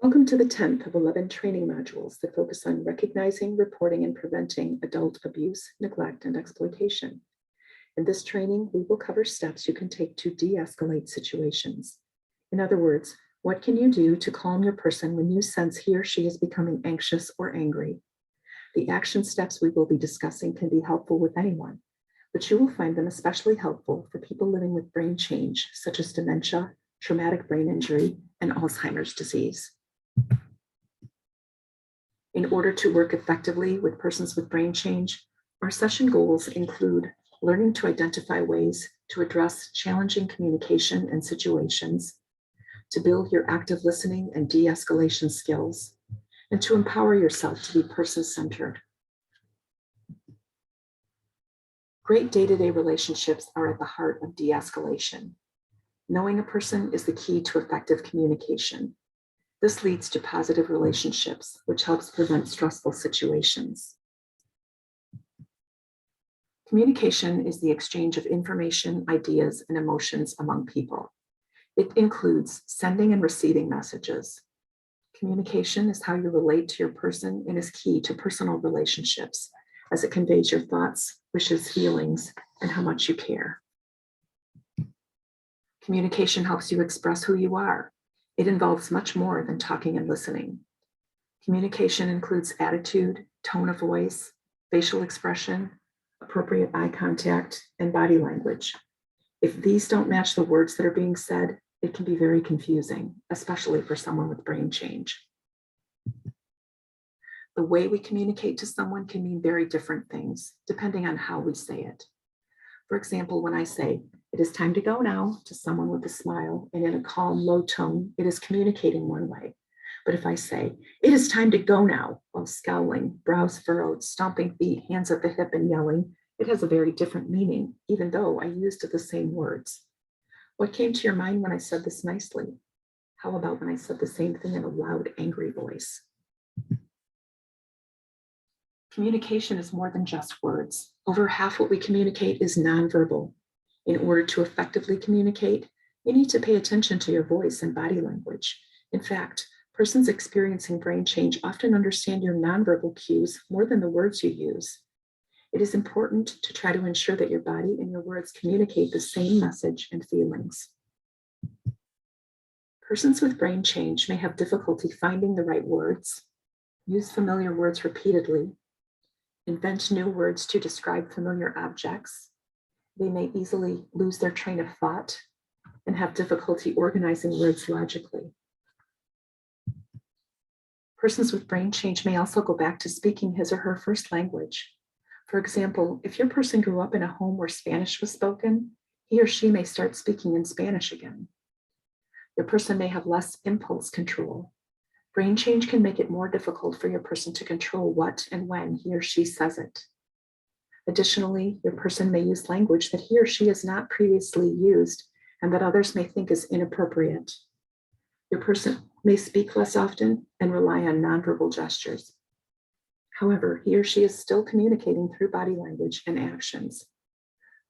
Welcome to the 10th of 11 training modules that focus on recognizing, reporting, and preventing adult abuse, neglect, and exploitation. In this training, we will cover steps you can take to de-escalate situations. In other words, what can you do to calm your person when you sense he or she is becoming anxious or angry? The action steps we will be discussing can be helpful with anyone, but you will find them especially helpful for people living with brain change, such as dementia, traumatic brain injury, and Alzheimer's disease. In order to work effectively with persons with brain change, our session goals include learning to identify ways to address challenging communication and situations, to build your active listening and de-escalation skills, and to empower yourself to be person-centered. Great day-to-day relationships are at the heart of de-escalation. Knowing a person is the key to effective communication. This leads to positive relationships, which helps prevent stressful situations. Communication is the exchange of information, ideas, and emotions among people. It includes sending and receiving messages. Communication is how you relate to your person and is key to personal relationships, as it conveys your thoughts, wishes, feelings, and how much you care. Communication helps you express who you are. It involves much more than talking and listening. Communication includes attitude, tone of voice, facial expression, appropriate eye contact, and body language. If these don't match the words that are being said, it can be very confusing, especially for someone with brain change. The way we communicate to someone can mean very different things, depending on how we say it. For example, when I say, "It is time to go now," to someone with a smile and in a calm, low tone, it is communicating one way. But if I say, "It is time to go now," while scowling, brows furrowed, stomping feet, hands at the hip, and yelling, it has a very different meaning, even though I used the same words. What came to your mind when I said this nicely? How about when I said the same thing in a loud, angry voice? Communication is more than just words. Over half what we communicate is nonverbal. In order to effectively communicate, you need to pay attention to your voice and body language. In fact, persons experiencing brain change often understand your nonverbal cues more than the words you use. It is important to try to ensure that your body and your words communicate the same message and feelings. Persons with brain change may have difficulty finding the right words, use familiar words repeatedly, invent new words to describe familiar objects. They may easily lose their train of thought and have difficulty organizing words logically. Persons with brain change may also go back to speaking his or her first language. For example, if your person grew up in a home where Spanish was spoken, he or she may start speaking in Spanish again. Your person may have less impulse control. Brain change can make it more difficult for your person to control what and when he or she says it. Additionally, your person may use language that he or she has not previously used and that others may think is inappropriate. Your person may speak less often and rely on nonverbal gestures. However, he or she is still communicating through body language and actions.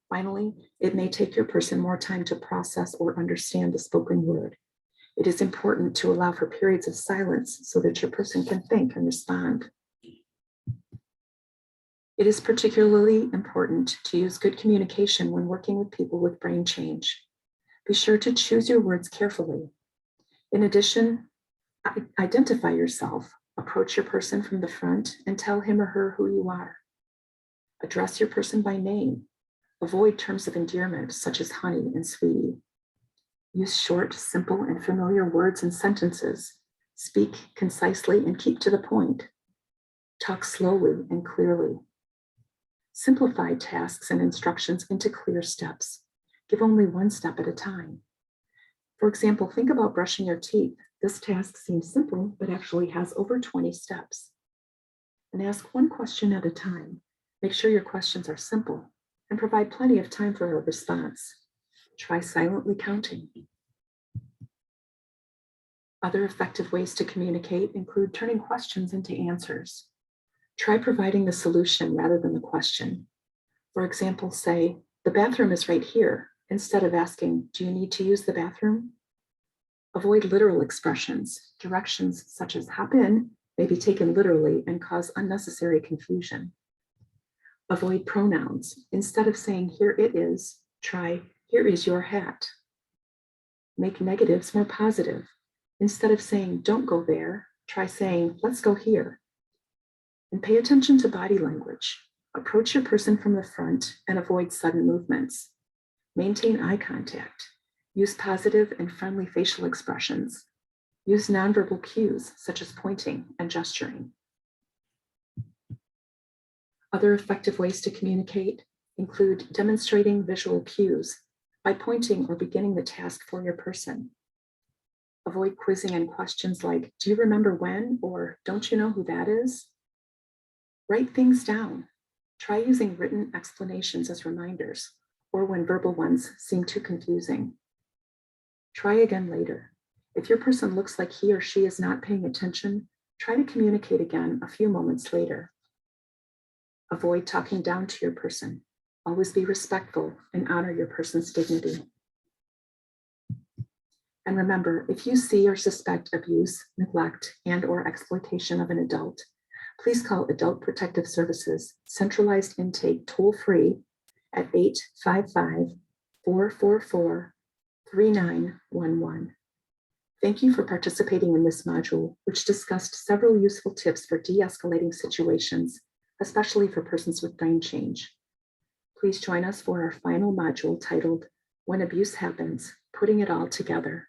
Finally, it may take your person more time to process or understand the spoken word. It is important to allow for periods of silence so that your person can think and respond. It is particularly important to use good communication when working with people with brain change. Be sure to choose your words carefully. In addition, identify yourself, approach your person from the front, and tell him or her who you are. Address your person by name. Avoid terms of endearment such as honey and sweetie. Use short, simple, and familiar words and sentences. Speak concisely and keep to the point. Talk slowly and clearly. Simplify tasks and instructions into clear steps. Give only one step at a time. For example, think about brushing your teeth. This task seems simple, but actually has over 20 steps. And ask one question at a time. Make sure your questions are simple and provide plenty of time for a response. Try silently counting. Other effective ways to communicate include turning questions into answers. Try providing the solution rather than the question. For example, say, "The bathroom is right here," instead of asking, "Do you need to use the bathroom?" Avoid literal expressions. Directions such as hop in may be taken literally and cause unnecessary confusion. Avoid pronouns. Instead of saying here it is, try here is your hat. Make negatives more positive. Instead of saying don't go there, try saying let's go here. And pay attention to body language. Approach your person from the front and avoid sudden movements. Maintain eye contact. Use positive and friendly facial expressions. Use nonverbal cues such as pointing and gesturing. Other effective ways to communicate include demonstrating visual cues by pointing or beginning the task for your person. Avoid quizzing and questions like, do you remember when? Or don't you know who that is? Write things down. Try using written explanations as reminders, or when verbal ones seem too confusing. Try again later. If your person looks like he or she is not paying attention, try to communicate again a few moments later. Avoid talking down to your person. Always be respectful and honor your person's dignity. And remember, if you see or suspect abuse, neglect, and/or exploitation of an adult, please call Adult Protective Services Centralized Intake toll-free at 855-444-3911. Thank you for participating in this module, which discussed several useful tips for de-escalating situations, especially for persons with brain change. Please join us for our final module titled When Abuse Happens, Putting It All Together.